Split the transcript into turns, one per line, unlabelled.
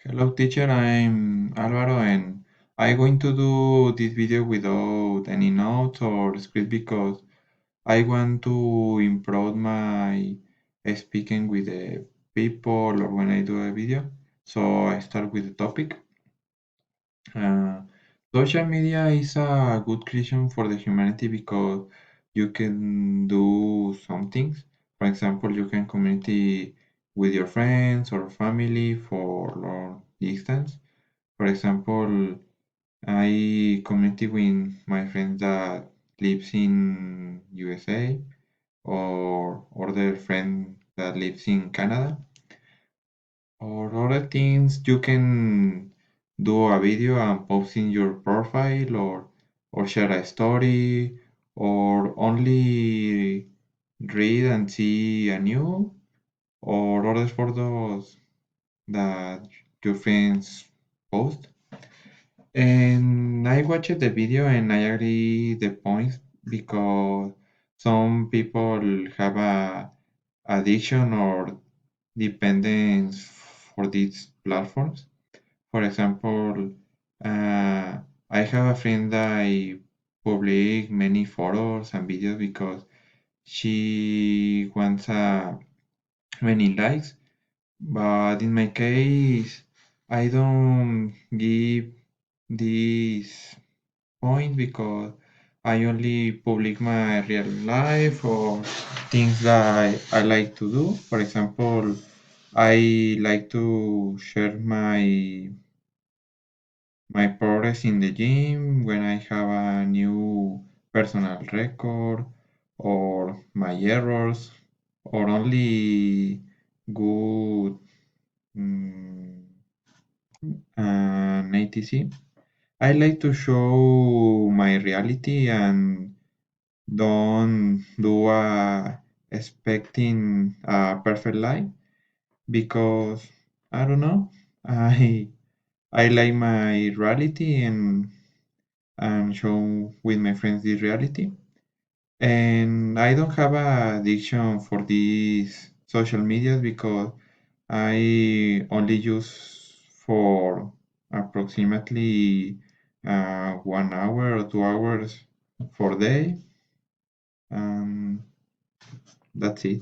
Hello teacher, I'm Alvaro and I'm going to do this video without any notes or script because I want to improve my speaking with the people or when I do a video. So I start with the topic. Uh, Social media is a good creation for the humanity because you can do some things. For example, you can communicate with your friends or family for long distance. For example, I communicate with my friends that lives in USA or other friend that lives in Canada or other things. You can do a video and post in your profile or share a story or only read and see a new or other photos that your friends post. And I watched the video and I agree the points because some people have a addiction or dependence for these platforms. For example, I have a friend that I public many photos and videos because she wants many likes. But in my case, I don't give this point because I only public my real life or things that I like to do. For example, I like to share my progress in the gym when I have a new personal record or my errors or only good mm, etc. I like to show my reality and don't do expecting a perfect life because I don't know. I like my reality and show with my friends this reality. And I don't have a addiction for these social medias because I only use for approximately 1 hour or 2 hours for day. Um, that's it.